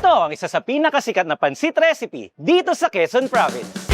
Ito ang isa sa pinakasikat na pansit recipe dito sa Quezon Province.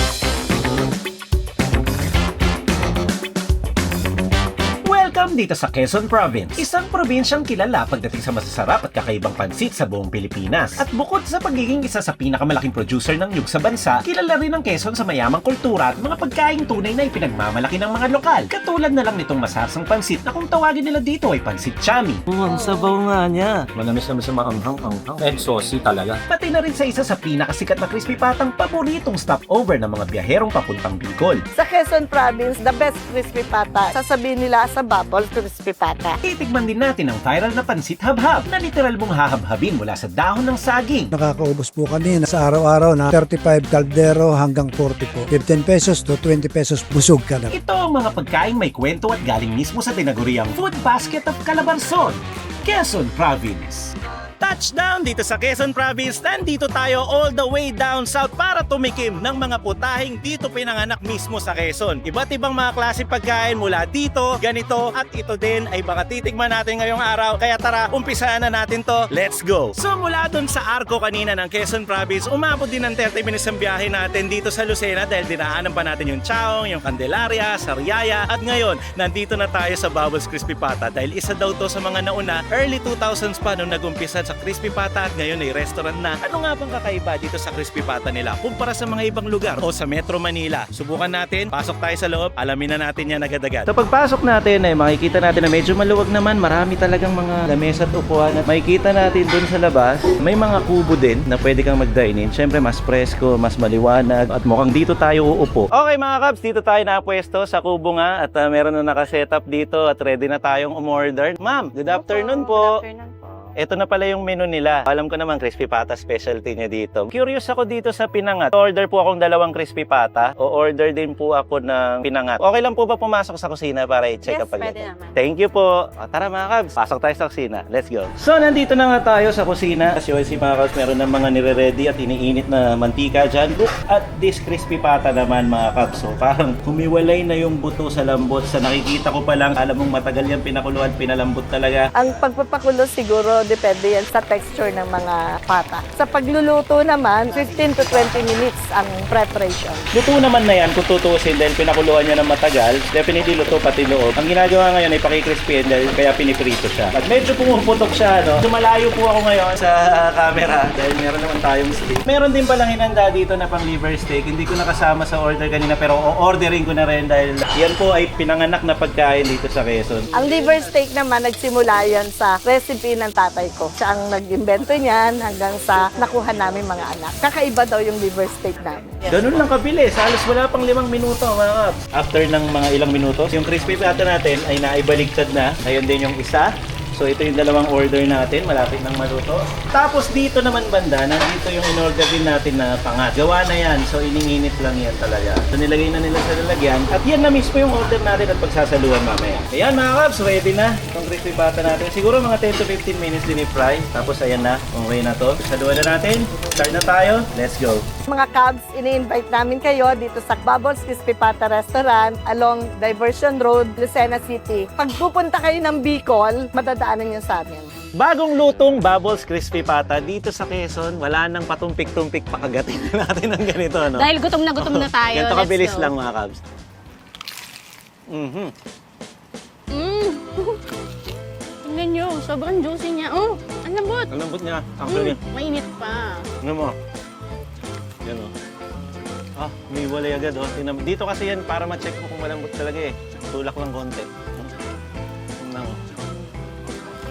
Welcome dito sa Quezon Province, isang probinsyang kilala pagdating sa masasarap at kakaibang pansit sa buong Pilipinas. At bukod sa pagiging isa sa pinakamalaking producer ng nyug sa bansa, kilala rin ang Quezon sa mayamang kultura at mga pagkaing tunay na ipinagmamalaki ng mga lokal. Katulad na lang nitong masarsang pansit na kung tawagin nila dito ay pansit chami. Ang sabaw nga niya. Manamis-namis sa maanghang-anghang. And saucy talaga. Pati na rin sa isa sa pinakasikat na crispy patang paboritong stopover ng mga biyaherong papuntang Bicol. Sa Quezon Province, the best crispy pata. Sasabihin nila sa Bubble crispy pata. Titikman din natin ang viral na pansit habhab na literal mong hahabhabin mula sa dahon ng saging. Nakakaubos po kami sa araw-araw na 35 kaldero hanggang 40 po. 15 pesos to 20 pesos busog ka na. Ito ang mga pagkaing may kwento at galing mismo sa tinaguriang Food Basket of Calabarzon, Quezon Province. Touchdown dito sa Quezon Province. Nandito tayo all the way down south para tumikim ng mga putahing dito pinanganak mismo sa Quezon. Iba't ibang mga klase pagkain mula dito, ganito at ito din ay baka titikman natin ngayong araw. Kaya tara, umpisaan na natin to. Let's go! So mula dun sa Arco kanina ng Quezon Province, umabot din ng 30 minutes ang biyahe natin dito sa Lucena dahil dinaanan pa natin yung Chaong, yung Candelaria, Sariaya at ngayon, nandito na tayo sa Bubbles Crispy Pata dahil isa daw to sa mga nauna, early 2000s pa nung nagumpisa sa Crispy Pata at ngayon ay restaurant na. Ano nga bang kakaiba dito sa Crispy Pata nila kumpara sa mga ibang lugar o sa Metro Manila? Subukan natin, pasok tayo sa loob, alamin na natin yan agad-agad. So pagpasok natin ay makikita natin na medyo maluwag naman, marami talagang mga lamesa at upuan at makikita natin dun sa labas, may mga kubo din na pwede kang mag-dine in. Siyempre mas presko, mas maliwanag at mukhang dito tayo uupo. Okay mga kabs, dito tayo napwesto sa kubo nga at meron na nakasetup dito at ready na tayong umorder. Ma'am, good afternoon po. Good afternoon po. Ito na pala yung menu nila. Alam ko naman crispy pata specialty niya dito. Curious ako dito sa pinangat. Order po akong 2 crispy pata o order din po ako ng pinangat. Okay lang po ba pumasok sa kusina para i-check Yes, up agad? pwede naman. Thank you po. O, tara mga kabs, pasok tayo sa kusina. Let's go. So nandito na nga tayo sa kusina. As you see mga kabs, meron ng mga nire-ready at iniinit na mantika dyan. Look at this crispy pata naman mga kabs. So parang humiwalay na yung buto sa lambot. Sa nakikita ko pa lang, alam mong matagal yan pinakuluan, pinalambot talaga. Ang pagpapakulo siguro depende yan sa texture ng mga pata. Sa pagluluto naman, 15 to 20 minutes ang preparation. Luto naman na yan kung tutuusin dahil pinakuluan niya ng matagal. Definitely luto pati loob. Ang ginagawa ngayon ay pakikrispy dahil kaya piniprito siya. At medyo pumuputok siya, no? Sumalayo po ako ngayon sa camera dahil meron naman tayong steak. Meron din palang hinanda dito na pang liver steak. Hindi ko nakasama sa order kanina pero o-ordering ko na rin dahil yan po ay pinanganak na pagkain dito sa Quezon. Ang liver steak naman, nagsimula yan sa recipe ng tatay ko. Siya ang nag-invento niyan hanggang sa nakuha namin mga anak. Kakaiba daw yung liver steak namin. Ganun lang kabilis. Halos wala pang 5 minuto mga kaps. After ng mga ilang minuto, yung crispy pata natin ay naibaligtad na. Ngayon din yung isa. So ito yung 2 order natin, malapit nang maluto. Tapos dito naman banda, nandito yung in-order din natin na pangat. Gawa na yan, so iniinit lang yan talaga. So nilagay na nila sa lalagyan. At yan na mismo yung order natin at pagsasaluhan mamaya. Ayan mga kabs, ready na itong crispy pata natin. Siguro mga 10 to 15 minutes din i-fry. Tapos ayan na, okay na to. Saluhan na natin. Start na tayo. Let's go. Mga Cubs, ini-invite namin kayo dito sa Bubbles Crispy Pata Restaurant along Diversion Road, Lucena City. Pag pupunta kayo ng Bicol, madadaanan nyo sa amin. Bagong lutong Bubbles Crispy Pata dito sa Quezon. Wala nang patumpik-tumpik pakagatin natin ng ganito, no? Dahil gutom na tayo. Ganito Let's kabilis go. lang mga kabs. Tingnan nyo, sobrang juicy niya. Oh, ang lambot. Ang lambot niya. Actually, Mainit pa. ano mo? Yan o. Ah, may walay agad o. Dito kasi yan para ma-check mo kung malambot talaga eh. Tulak lang konti. Tingnan mo.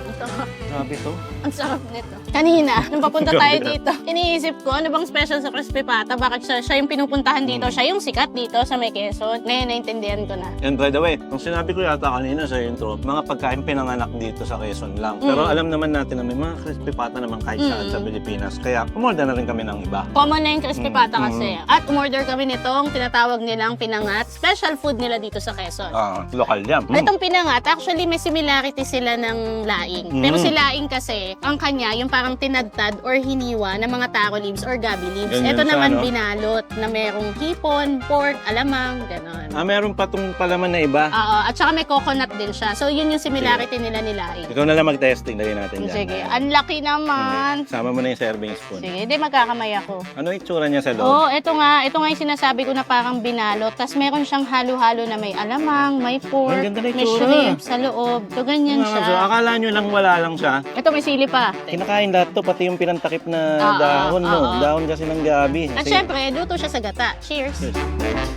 Ito, Grabe to. ang sarap nito. Kanina, nung papunta tayo dito, iniisip ko, ano bang special sa Crispy Pata? Bakit siya yung pinupuntahan dito? Siya yung sikat dito sa may Quezon. Ngayon, naintindihan ko na. And by the way, kung sinabi ko yata kanina sa intro, mga pagkain pinanganak dito sa Quezon lang. Pero alam naman natin na may mga crispy pata naman kahit saan sa Pilipinas. Kaya umorder na rin kami ng iba. Common na yung Crispy Pata kasi. At umorder kami nitong tinatawag nilang pinangat. Special food nila dito sa Quezon. Lokal yan. Itong pinangat, actually may similarity sila ng laing. Pero Yung silaing kasi, ang kanya, yung parang tinadtad or hiniwa ng mga taro leaves or gabi leaves. Ganyan Ito siya, naman no? binalot na merong hipon, pork, alamang, ganon. Meron pa tong palaman na iba. Oo, at saka may coconut din siya. So, yun yung similarity nila nilaing. Ikaw na lang mag-testing, dali natin dyan. Sige, ang laki naman. Sama mo na yung serving spoon. Sige, hindi magkakamay ako. Ano yung itsura niya sa loob? Oo, ito nga yung sinasabi ko na parang binalot. Tapos meron siyang halo-halo na may alamang, may pork, Ang ganda na may itsura. shrimp sa loob. So, ganyan Mga kabso, siya. akala nyo lang wala lang siya. Ito, may sili pa. Kinakain lahat to, pati yung pinantakip na Oo, dahon, no? oo. Dahon kasi ng gabi. At Kasi syempre, luto siya sa gata. Cheers. Cheers.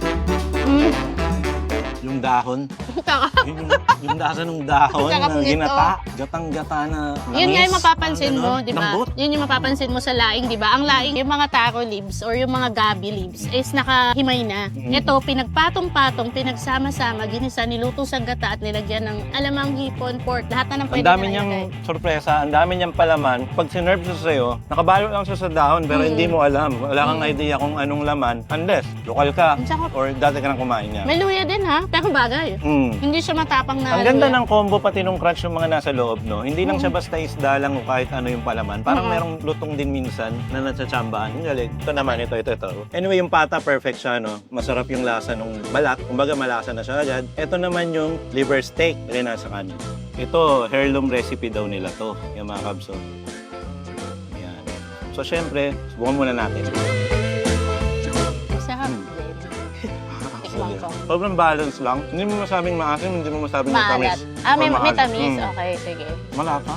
Mm. Yung dahon, yung dasa ng dahon Sarap na nito. ginata, gatang-gata na Yun nga yung langis. mapapansin Ang mo, ano, di ba? lambot. Yun yung mapapansin mo sa laing, di ba? Ang laing, yung mga taro leaves or yung mga gabi leaves is nakahimay na. Ito, pinagpatong-patong, pinagsama-sama, ginisa, niluto sa gata at nilagyan ng alamang, hipon, pork, lahat na ng Ang pwede dami na niyang ilagay. sorpresa, ang dami niyang palaman. Pag sinerve siya sa'yo, nakabalot lang siya sa dahon pero hindi mo alam. Wala kang idea kung anong laman unless lokal ka Ang sarap. or dati ka nang kumain niya. May luya din ha, pero bagay. Hindi siya matapang na Ang ganda luya. ng combo pati nung crunch yung mga nasa loob, no? Hindi lang siya basta isda lang o kahit ano yung palaman. Parang merong lutong din minsan na natsatsambahan. Yung galing. Ito naman, ito. Anyway, yung pata, perfect siya, no? Masarap yung lasa nung balat. Kumbaga, malasa na siya agad. Ito naman yung liver steak. Lagay na sa kanin. Ito, heirloom recipe daw nila to. Yung mga kabso. Ayan. So, syempre, subukan muna natin. Sarap din. Tikman ko. Sobrang balance lang. Hindi mo masabing maasim, hindi mo masabing Maalat. matamis. Ah, may Or maalat. tamis. Okay, sige. Malata.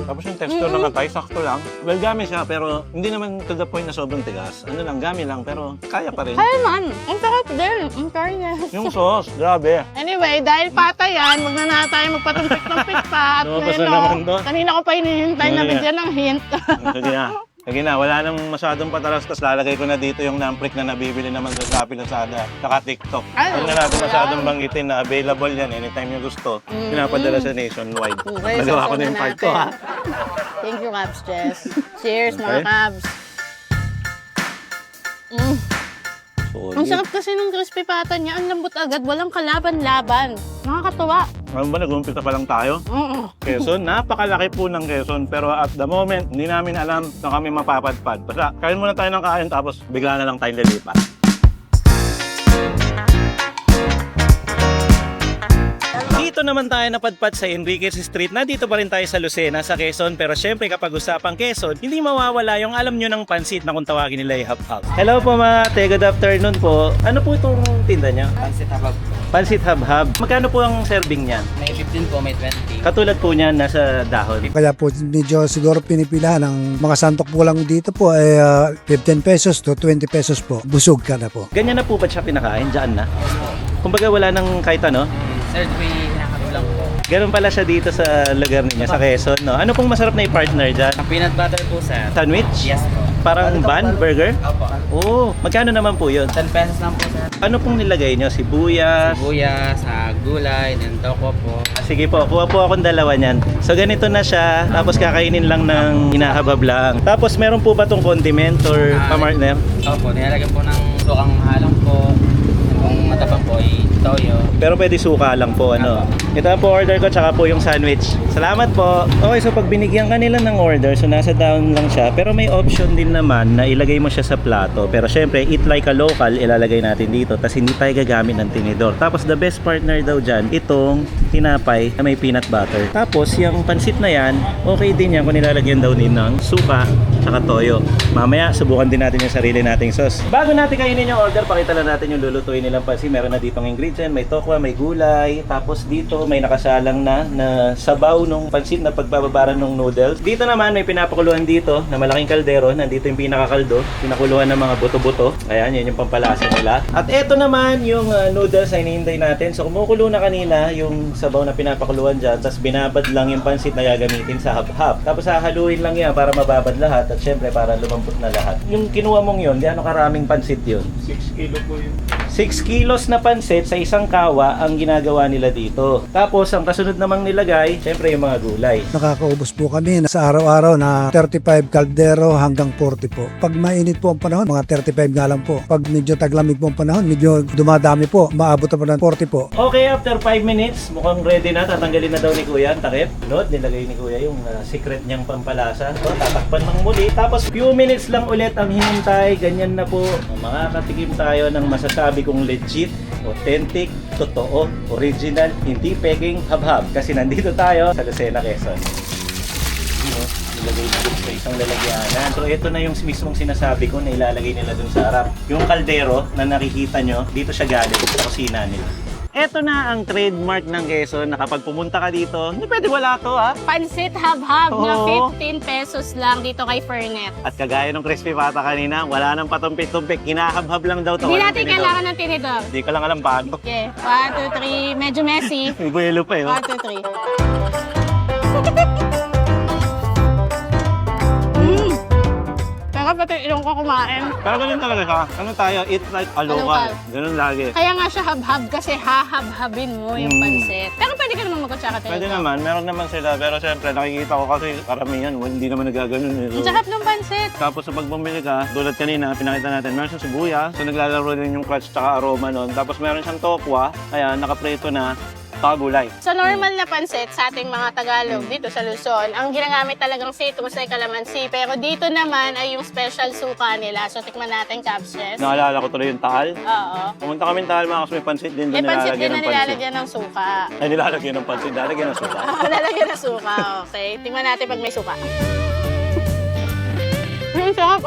Tapos yung texture ng atay, sakto lang. Well, gami siya, pero hindi naman to the point na sobrang tigas. Ano lang, gami lang, pero kaya pa rin. Ay man, ang sarap din. Ang fairness. Yung sauce, grabe. Anyway, dahil pata yan, wag na na tayo magpatumpik-tumpik pa. At Lumabas na ngayon, naman doon. kanina ko pa hinihintay na Ano yan? bigyan ng hint. Sige na. Sige na, wala nang masyadong pataras, tapos lalagay ko na dito yung namprik na nabibili naman sa Shopee, Lazada, saka TikTok. Ay, Huwag na natin wala. masyadong banggitin na available yan anytime nyo gusto. Pinapadala sa nationwide. Okay, Nagawa ko na sasaw yung na part ko, ha? natin. Thank you, Cabs Jess. Cheers, mga Okay. Cabs. Ang Solid. sarap kasi ng crispy pata niya. Ang lambot agad. Walang kalaban-laban. Nakakatuwa. Alam ba, nag-umpisa pa lang tayo? Quezon, napakalaki po ng Quezon. Pero at the moment, hindi namin alam na kami mapapadpad. Basta, kain muna tayo ng kain, tapos bigla na lang tayong lilipat. Dito naman tayo napadpad sa Enriquez Street. Nandito pa rin tayo sa Lucena, sa Quezon. Pero syempre kapag usapang Quezon, hindi mawawala yung alam nyo ng pansit na kung tawagin nila ay hab-hab. Hello po mate, good afternoon po. Ano po itong tinda niya? Pansit habab. Pansit hab-hab. Magkano po ang serving niyan? May 15 po, may 20. Katulad po niyan, nasa dahon. Kaya po medyo siguro pinipilahan ng mga santok po lang dito po ay 15 pesos to 20 pesos po. Busog ka na po. Ganyan na po ba siya pinakain? Diyan na? Kumbaga wala nang kahit ano? Sir, may hinakap lang po. Ganun pala siya dito sa lugar ninyo, sa Quezon, no? Ano pong masarap na i-partner dyan? Ang peanut butter po, sir. Sandwich? Yes po. Parang bun? Burger? Opo. Oo. Magkano naman po yun? 10 pesos lang po, sir. Ano pong nilagay nyo? Sibuyas? Sibuyas, gulay, nentoko po. Sige po, kuha po akong dalawa niyan. So ganito na siya, tapos kakainin lang ng hinahabab lang. Tapos meron po ba tong condiment or pamartner? Opo, nilalagyan po ng sukang halong po. Yung matapang po ay toyo. Pero pwede suka lang po, ano. Ito na po order ko, tsaka po yung sandwich. Salamat po. Okay, so pag binigyan ka nila ng order, so nasa down lang siya. Pero may option din naman na ilagay mo siya sa plato. Pero syempre, eat like a local, ilalagay natin dito. Tapos hindi tayo gagamit ng tinidor. Tapos the best partner daw dyan, itong tinapay na may peanut butter. Tapos yung pansit na yan, okay din yan kung nilalagyan daw din ng suka, tsaka toyo. Mamaya, subukan din natin yung sarili nating sauce. Bago natin kainin yung order, pakita lang natin yung lulutuin nilang pansit. Meron na ditong ingredient, may tokwa, may gulay. Tapos dito, may nakasalang na sabaw nung pansit na pagbababaran ng noodles. Dito naman, may pinapakuluan dito na malaking kaldero. Nandito yung pinakakaldo, pinakuluan ng mga buto-buto. Ayan, yun yung pampalasa nila. At eto naman yung noodles na hinihintay natin. So kumukulo na kanina yung sabaw na pinapakuluan dyan. Tapos binabad lang yung pansit na gagamitin sa hab-hab. Tapos hahaluin lang yan para mababad lahat. At syempre para lumambot na lahat. Yung kinuha mong yun, di ano karaming pansit yun? 6 kilo po yun. 6 kilos na pansit sa isang kawa ang ginagawa nila dito. Tapos ang kasunod namang nilagay, syempre yung mga gulay. Nakakaubos po kami sa araw-araw na 35 kaldero hanggang 40 po. Pag mainit po ang panahon, mga 35 nga lang po. Pag medyo taglamig po ang panahon, medyo dumadami po. Maabot na po ng 40 po. Okay, after 5 minutes, mukhang ready na. Tatanggalin na daw ni Kuya ang takip. Note, nilagay ni Kuya yung secret niyang pampalasa. So, tatakpan ng muli. Tapos, few minutes lang ulit ang hinintay. Ganyan na po. Makakatikim tayo ng masasabi kong legit, authentic, totoo, original, hindi peking habhab. Kasi nandito tayo sa Lucena, Quezon. Nilagay na dun sa isang lalagyanan. So ito na yung mismong sinasabi ko na ilalagay nila dun sa harap. Yung kaldero na nakikita nyo, dito siya galing sa kusina nila. Ito na ang trademark ng Quezon na kapag pumunta ka dito, hindi pwede wala to ha. Pansit habhab na Oo. 15 pesos lang dito kay Fernet. At kagaya ng crispy pata kanina, wala nang patumpik-tumpik, hinahabhab lang daw to. Hindi walang natin tinidor. kailangan ng tinidor. Hindi ka lang alam paano. Okay, 1, 2, 3. Medyo messy. May buwelo pa eh. 1, 2, 3. Pero pati ilong ko kumain. Pero ganun talaga siya. Ano tayo? Eat like a local. Local. Ganun lagi. Kaya nga siya habhab kasi hahabhabin mo yung pansit. Pero pwede ka naman magkutsaka tayo. Pwede naman, meron naman sila. Pero syempre, nakikita ko kasi karamihan, hindi naman nagaganon. Ang sarap ng pansit. Tapos sa pagbumili ka, tulad kanina, pinakita natin, meron siyang sibuyas. So naglalaro din yung crunch tsaka aroma nun. Tapos meron siyang tokwa, kaya nakapreto na gulay. Sa normal na pansit sa ating mga Tagalog dito sa Luzon, ang ginagamit talagang sitong sa kalamansi. Pero dito naman ay yung special suka nila. So tikman natin, Capses. Naalala ko tuloy yung taal. Oo. Pumunta kami Taal mga kasi may pansit din doon May pansit din nilalagyan na ng pansit. nilalagyan ng suka. Ay, nilalagyan ng pansit, nilalagyan ng suka. Nilalagyan ng suka, okay. Tingnan natin pag may suka. Ang sarap.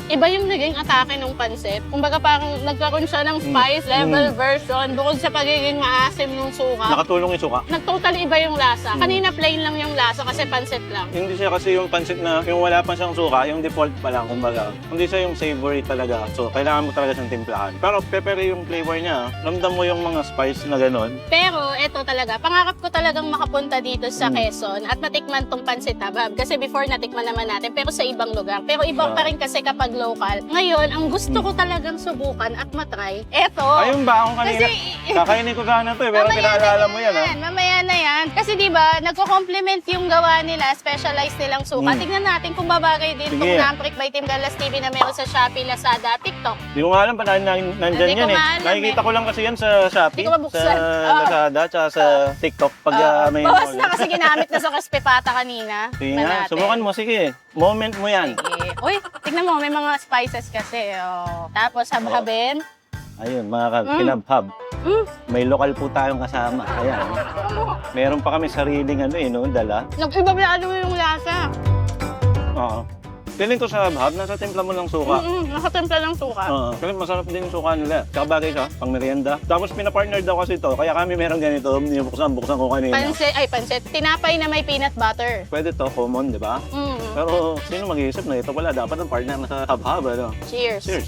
Iba yung naging atake ng pansit. Kumbaga parang nagkaroon siya ng spice level version bukod sa pagiging maasim ng suka. Nakatulong yung suka. Nag-totally iba yung lasa. Kanina plain lang yung lasa kasi pansit lang. Hindi siya kasi yung pansit na yung wala pa siyang suka, yung default pa lang, kumbaga. Hindi siya yung savory talaga. So, kailangan mo talaga siyang timplahan. Pero pepper yung flavor niya. Ramdam mo yung mga spice na gano'n. Pero ito talaga, pangarap ko talagang makapunta dito sa Quezon at matikman tong pansit habab. Kasi before natikman naman natin, pero sa ibang lugar. Pero iba pa rin kasi kapag local. Ngayon, ang gusto ko talagang subukan at matry, eto. Ayun ba ako kanina? Kakainin ko sana to eh, pero pinaalala mo yan ha. Mamaya na yan. Kasi di ba nagko-complement yung gawa nila, specialized nilang suka. Tignan natin kung babagay din Sige. itong Namprik by Team Galas TV na meron sa Shopee, Lazada, TikTok. Hindi ko nga alam pa nandyan Hindi ko yan eh. maalam Nakikita ko lang kasi yan sa Shopee, Hindi ko mabuksan. sa Lazada, tsaka sa TikTok pag may... Bawas na kasi ginamit na sa crispy pata kanina. Sige Tignan nga, natin. subukan mo, sige. Moment mo yan. Sige. Uy, tignan mo, may mga spices kasi. Oh. Tapos habhabin. Ayun, mga kinabhab. May lokal po tayong kasama. Ayan. Meron pa kami sariling dala. Nag-iba na ano yung lasa. Oo. Feeling ko sa habhab, nasa timpla mo ng suka. Nakatimpla ng suka. Oo. Kasi masarap din yung suka nila. Tsaka bagay siya, pang merienda. Tapos pinapartner daw kasi ito, kaya kami meron ganito. Buksan ko kanina. Pansit. Tinapay na may peanut butter. Pwede to, common, di ba? Pero sino mag-iisip na ito pala? Dapat ang partner na sa habhab, ano? Cheers. Cheers.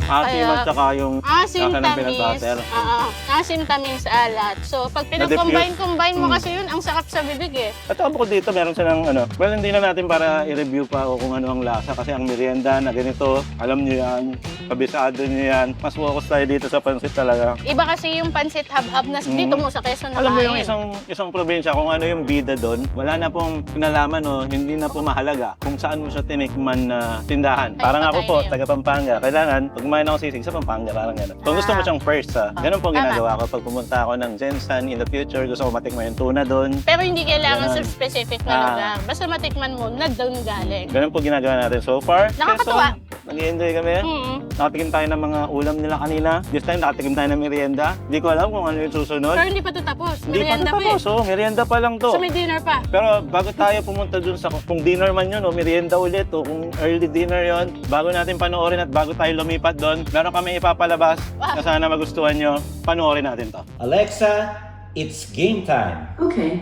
Asim at saka yung Asim lasa ng peanut tamis. butter. Asim tamis alat. So, pag pinag-combine mo kasi yun, ang sarap sa bibig eh. At bukod dito, meron silang well, hindi na natin para i-review pa kung ano ang lasa kasi ang merienda na ganito, alam niyo yan, kabisado niyo yan. Mas focus tayo dito sa pansit talaga. Iba kasi yung pansit habhab na dito mo sa Quezon na Alam mo yung isang probinsya, kung ano yung bida doon, wala na pong pinalaman hindi na po mahalaga kung saan mo siya tinikman na tindahan. Ay, Parang ako patay po, na yun. taga Pampanga, kailangan, pag kumain ako sisig sa Pampanga, parang gano'n. Kung gusto mo siyang first, ganun po Tama. ginagawa ko. Pag pumunta ako ng Jensen in the future, gusto ko matikman yung tuna doon. Pero hindi kailangan Ganon. sa specific na lugar. Basta matikman mo, doon galing. Ganun po ginagawa natin so far. Nakakatuwa. Quezon, nag-i-enjoy kami. Nakatikim tayo ng mga ulam nila kanina. This time, nakatikim tayo ng merienda. Hindi ko alam kung ano yung susunod. Pero hindi pa ito tapos. Hindi pa Merienda tapos, merienda pa lang to. So may dinner pa. Pero bago tayo pumunta dun sa kung dinner man yun o merienda ulit o kung early dinner yon, bago natin panoorin at bago tayo lumipat doon, meron kami ipapalabas na sana magustuhan nyo. Panoorin natin to. Alexa, it's game time. Okay.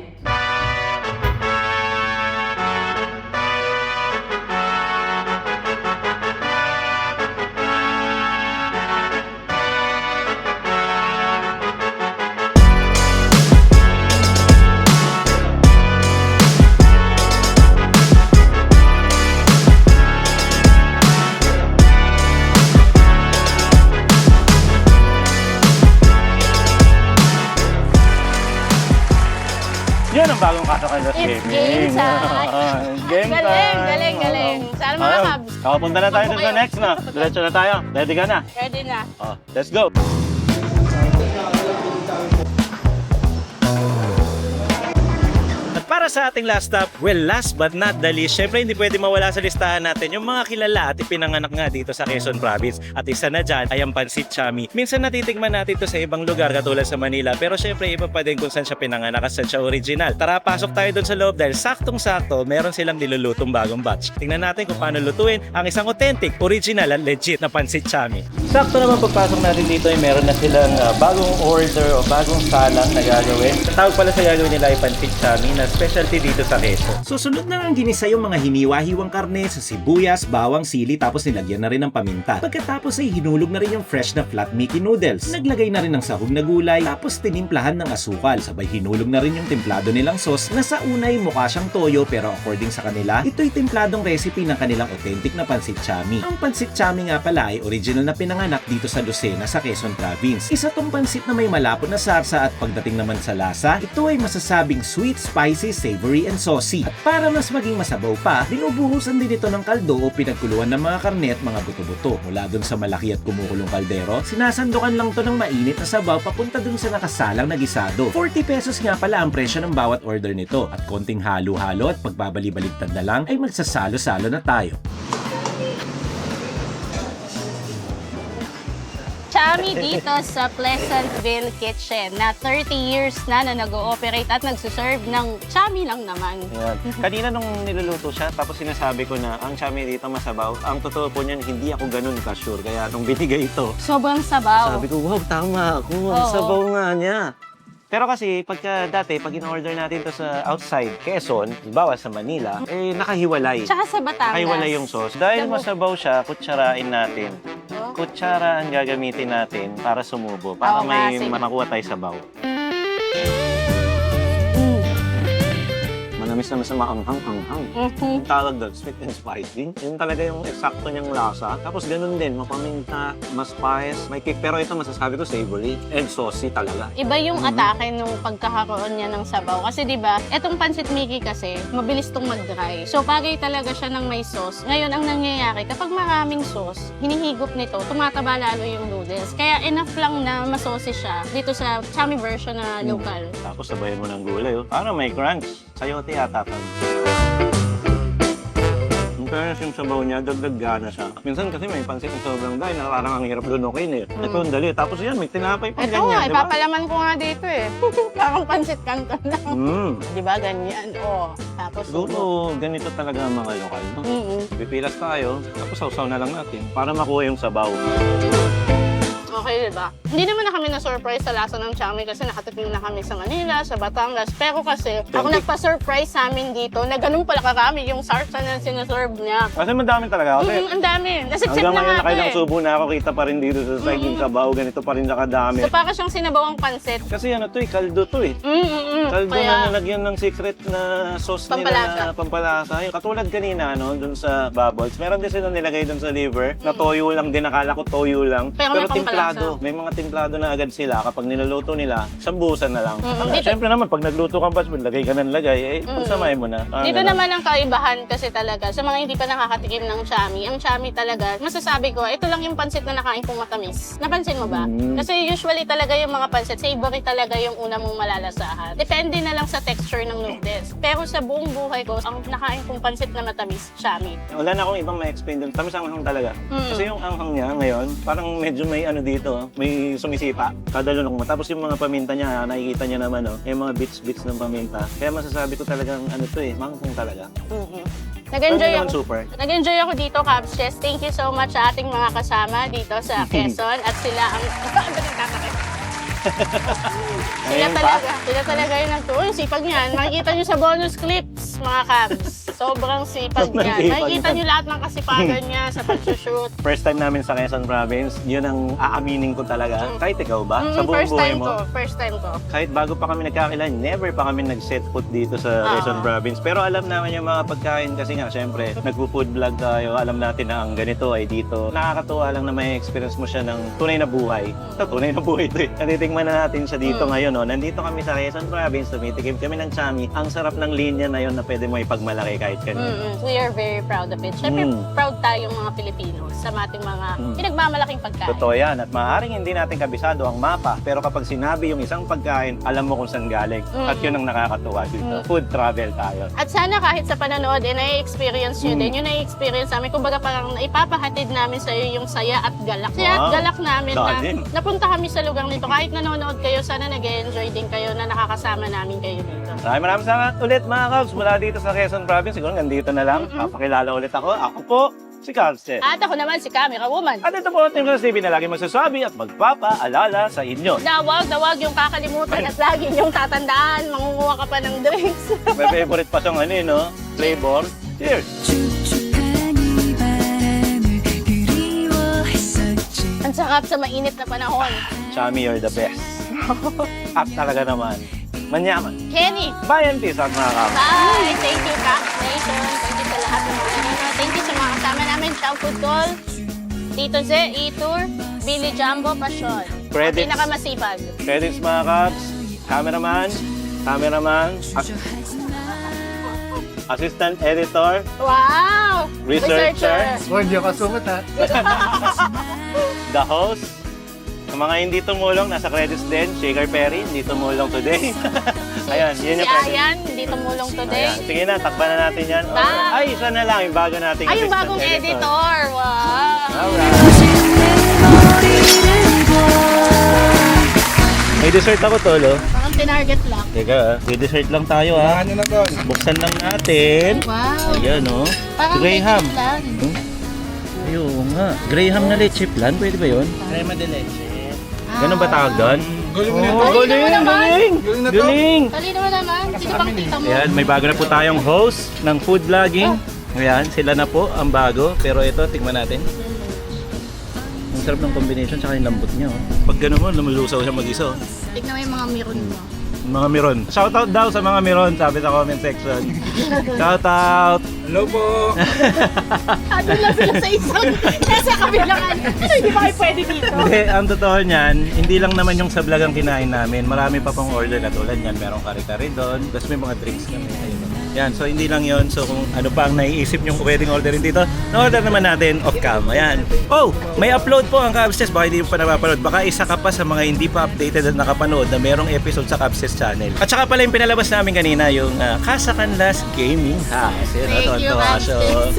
It's game time! Game time! Galing! Sana mga Ayun, Cubs. Kapunta na tayo Opo dun sa kayo. next na. Diretso na tayo. Ready ka na? Ready na. Oh, let's go! At para sa ating last stop, well, last but not the least, syempre hindi pwede mawala sa listahan natin yung mga kilala at ipinanganak nga dito sa Quezon Province. At isa na dyan ay ang Pansit Chami. Minsan natitikman natin ito sa ibang lugar katulad sa Manila, pero syempre iba pa din kung saan siya pinanganak at saan siya original. Tara, pasok tayo dun sa loob dahil saktong-sakto meron silang nilulutong bagong batch. Tingnan natin kung paano lutuin ang isang authentic, original at legit na Pansit Chami. Sakto naman pagpasok natin dito ay meron na silang bagong order o bagong salang na gagawin. Ang tawag pala sa gagawin nila ay Pansit Chami na specialty dito sa Quezon. Susunod na lang ginisa yung mga hiniwa-hiwang karne sa sibuyas, bawang, sili tapos nilagyan na rin ng paminta. Pagkatapos ay hinulog na rin yung fresh na flat Mickey noodles. Naglagay na rin ng sahog na gulay tapos tinimplahan ng asukal. Sabay hinulog na rin yung templado nilang sauce na sa unay mukha siyang toyo pero according sa kanila, ito'y templadong recipe ng kanilang authentic na Pansit Chami. Ang Pansit Chami nga pala ay original na pinanganak dito sa Lucena sa Quezon Province. Isa tong pansit na may malapot na sarsa at pagdating naman sa lasa, ito ay masasabing sweet, spicy, savory, and saucy. At para mas maging masabaw pa, binubuhusan din ito ng kaldo o pinagkuluan ng mga karne at mga buto-buto. Mula dun sa malaki at kumukulong kaldero, sinasandukan lang to ng mainit na sabaw papunta dun sa nakasalang na gisado. 40 pesos nga pala ang presyo ng bawat order nito. At konting halo-halo at pagbabali-baligtad na lang ay magsasalo-salo na tayo. Chami dito sa Pleasantville Kitchen na 30 years na nag-ooperate at nagsuserve ng chami lang naman. Ayan. Kanina nung niluluto siya, tapos sinasabi ko na ang chami dito masabaw. Ang totoo po niyan, hindi ako ganun ka-sure. Kaya nung binigay ito, Sobrang sabaw. sabi ko, wow, tama ako. Ang Oo. sabaw nga niya. Pero kasi, dati, pag in-order natin to sa outside Quezon, bawa sa Manila, nakahiwalay. Tsaka sa Batangas. Nakahiwalay yung sauce. Dahil Alam mo- masabaw siya, kutsarain natin. Oh. Kutsara ang gagamitin natin para sumubo. Para Oo may nga, sige. makuha tayo sabaw. Manamis naman sa maanghang-anghang. Ang tawag doon, sweet and spicy. Yun talaga yung eksakto niyang lasa. Tapos ganun din, mapaminta, mas spice, may kick. Pero ito masasabi ko savory and saucy talaga. Iba yung atake nung pagkakaroon niya ng sabaw. Kasi di ba, etong Pansit Mickey kasi, mabilis tong mag-dry. So, bagay talaga siya ng may sauce. Ngayon, ang nangyayari, kapag maraming sauce, hinihigop nito, tumataba lalo yung noodles. Kaya enough lang na masaucy siya dito sa Chami version na local. Tapos sabayan mo ng gulay. Oh. Parang may crunch. Sayote yata pa. Pero yung sabaw niya, dagdag gana siya. Minsan kasi may pansit na sobrang dahil na parang ang hirap lunukin eh. Ito ang dali. Tapos yan, may tinapay pa Ito ganyan, nga, di ba? ipapalaman ko nga dito eh. Parang pansit canton lang. Di ba, ganyan. Oh, tapos Siguro, ganito talaga ang mga lokal. No? Pipilas tayo, tapos sausaw na lang natin para makuha yung sabaw. Okay, diba? Hindi naman na kami na-surprise sa lasa ng chami kasi nakatikim na kami sa Manila, sa Batangas. Pero kasi, ako nagpa-surprise sa amin dito na ganun pala karami yung sarsa na sinaserve niya. Kasi madami talaga. Kasi Ang dami. Kasi check hanggang na ngayon nga nakailang eh. subo na ako, kita pa rin dito sa side yung sabaw. Ganito pa rin nakadami. So, para siyang sinabawang pansit. Kasi ano to eh, kaldo to eh. Kaldo Kaya, na nilagyan ng secret na sauce nila Pampalasa. na pampalasa. Yung katulad kanina, no, dun sa bubbles, meron din sila nilagay dun sa liver na toyo lang din. Nakala ko toyo lang. Pero may templado. pampalasa. May mga templado na agad sila. Kapag niluluto nila, sambusan na lang. Dito- Siyempre naman, pag nagluto kang basbon, lagay ka ng lagay, pagsamahin mo na. dito naman ang kaibahan kasi talaga sa mga hindi pa nakakatikim ng chami. Ang chami talaga, masasabi ko, ito lang yung pansit na nakain kong matamis. Napansin mo ba? Kasi usually talaga yung mga pansit, savory talaga yung una mong malalasahan. Depende na lang sa texture ng noodles. Pero sa buong buhay ko, ang nakain kong pansit na matamis, chami. Wala na akong ibang ma-explain dun. Tamis ang anghang talaga. Kasi yung anghang niya ngayon, parang medyo may ano dito, may sumisipa. Kada lunok mo. Tapos yung mga paminta niya, nakikita niya naman, yung mga bits-bits ng paminta. Kaya masasabi ko talagang ano to eh, manghang talaga. Nag-enjoy Pero hindi naman ako. super. Nag-enjoy ako dito, Cubs Chess. Thank you so much sa ating mga kasama dito sa Quezon at sila ang Ayun pa. Sila talaga yung nagtuon. Sipag niyan. Makikita nyo sa bonus clips, mga Cubs. Sobrang sipag Sobrang niyan. sipag Makikita niyan. nyo lahat ng kasipagan niya sa pag-shoot. First time namin sa Quezon Province, yun ang aaminin ko talaga. Kahit ikaw ba? Sa buong First buhay time mo? ko. First time ko. Kahit bago pa kami nagkakilala, never pa kami nag-set foot dito sa Quezon Province. Pero alam namin yung mga pagkain kasi nga, syempre, nagpo-food vlog tayo. Alam natin na ang ganito ay dito. Nakakatuwa lang na may experience mo siya ng tunay na buhay. Ito, tunay na buhay ito eh. Natitingnan titikman na natin siya dito ngayon. No? Nandito kami sa Quezon Province, tumitikim kami ng chami. Ang sarap ng linya na yun na pwede mo ipagmalaki kahit kanino. We are very proud of it. Siyempre, proud tayong mga Pilipino sa ating mga pinagmamalaking pagkain. Totoo yan. At maaaring hindi natin kabisado ang mapa. Pero kapag sinabi yung isang pagkain, alam mo kung saan galing. At yun ang nakakatuwa dito. Food travel tayo. At sana kahit sa panonood, na-experience nyo din, yung na-experience namin, kumbaga parang ipapahatid namin sa iyo yung saya at galak. Saya at galak namin na napunta kami sa lugar nito. Kahit nanonood kayo, sana nag-enjoy din kayo na nakakasama namin kayo dito. Maraming salamat ulit mga Cubs mula dito sa Quezon Province. Siguro nandito na lang. Papakilala ulit ako. Ako po, si Cubs. At ako naman si Camera Woman. At ito po ang Team Cubs TV na lagi magsasabi at magpapaalala sa inyo. Dawag yung kakalimutan at lagi yung tatandaan. Mangunguha ka pa ng drinks. May favorite pa siyang ano no? Flavor. Cheers! Ang sarap sa mainit na panahon. Chami, you're the best. At talaga naman, manyaman. Kenny! Bye, MTs at mga Cubs. Bye! Thank you, Caps Nation. Thank you sa lahat ng mga kanina. Thank you sa mga kasama namin. Chow Food Call, Tito Z, E-Tour, Billy Jumbo, Passion. Credits. Pinakamasipag. Credits mga Cubs. Cameraman, assistant editor, Wow! researcher, Hindi ka sumat ha. the host. Sa mga hindi tumulong, nasa credits din. Shaker Perry, hindi tumulong today. Ayan, yun yung Si credits. Ayan, hindi tumulong today. Ayan. Sige na, takpan na natin yan. Bye. Ay, isa na lang, yung bago nating Ay, yung assistant bagong editor. Wow! Alright. May dessert ako, Tolo. Parang tinarget lang. Teka, may dessert lang tayo, ha? Ano na to? Buksan lang natin. Wow! Ayan, oh. Parang Graham. legit lang. Ayun nga. Graham na leche plan, pwede ba yun? Crema de leche. Ganun ba tawag doon? Galing Galing naman. Galing na to. Galing! Talino mo naman. Sino bang tita mo? Ayan, may bago na po tayong host ng food vlogging. Ayan, sila na po ang bago. Pero ito, tingnan natin. Ang sarap ng combination, tsaka yung lambot niya. Oh. Pag gano'n mo, lumulusaw siya mag-isa. Oh. Tignan mo yung mga meron mo. Mga Miron. Shoutout daw sa mga Miron, sabi sa comment section. Shoutout! Hello po. Ano lang sila sa isang nasa kabilangan. Ano, hindi ba kayo pwede dito? Hindi, ang totoo niyan, hindi lang naman yung sa vlog ang kinain namin. Marami pa pang order na tulad niyan. Merong kare-kare doon. Tapos may mga drinks kami. Ayun. Yan, so hindi lang yon. So kung ano pa ang naiisip nyo pwedeng orderin dito, na-order naman natin off-cam. Ayan. Oh, may upload po ang Cubs Chess. Baka hindi mo pa napapanood. Baka isa ka pa sa mga hindi pa updated at nakapanood na merong episode sa Cubs Chess channel. At saka pala yung pinalabas namin kanina, yung Kasakanlas Gaming House. Thank you, Cubs Chess.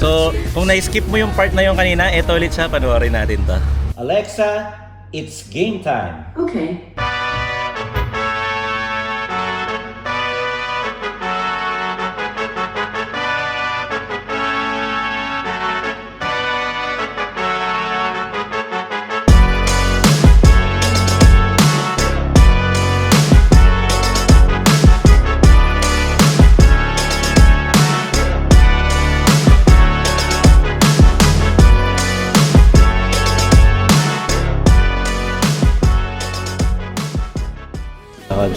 So, kung na-skip mo yung part na yung kanina, eto ulit siya, panoorin natin to. Alexa, it's game time. Okay.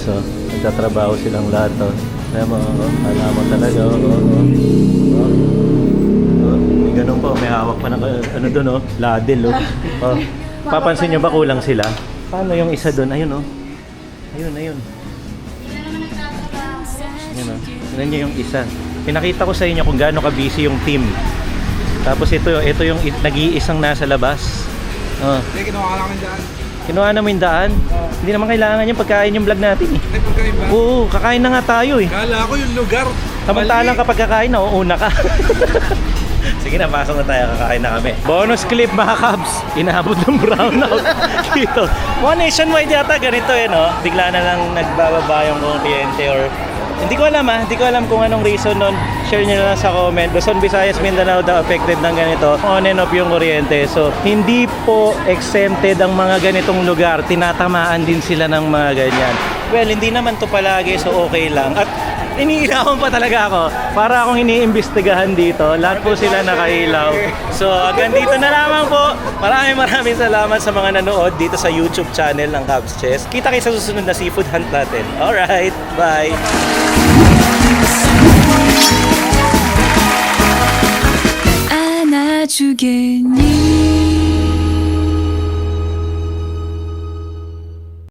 So, nagtatrabaho silang lahat to. Kaya mo, alam mo talaga. May ganun po, may hawak pa ng ano doon, ladel. Papansin nyo ba kulang sila? Paano yung isa doon? Ayun, Ayun. Ayun, Tignan nyo yung isa. Pinakita ko sa inyo kung gaano ka-busy yung team. Tapos ito yung nag-iisang nasa labas. Hindi, kinuha ka lang dyan. Kinuha naman yung daan. Hindi naman kailangan yung pagkain yung vlog natin eh. Ay, pagkain ba? Oo, kakain na nga tayo eh. Kala ko yung lugar. Samantalang kapag kakain, nauuna ka. Sige na, pasok na tayo, kakain na kami. Bonus clip mga Cubs, inaabot ng brownout dito. Mga nationwide yata ganito no? Bigla na lang nagbababa yung kuryente or... Hindi ko alam kung anong reason nun. Share nyo na lang sa comment. Luzon, Visayas, Mindanao daw affected ng ganito. On and off yung kuryente. So, hindi po exempted ang mga ganitong lugar. Tinatamaan din sila ng mga ganyan. Well, hindi naman to palagi, so okay lang. At iniilawan pa talaga ako. Para akong iniimbestigahan dito. Lahat po sila nakailaw. So, hanggang dito na lamang po. Maraming salamat sa mga nanood dito sa YouTube channel ng Cubs Chess. Kita kayo sa susunod na seafood hunt natin. Alright, bye! 안아주겠니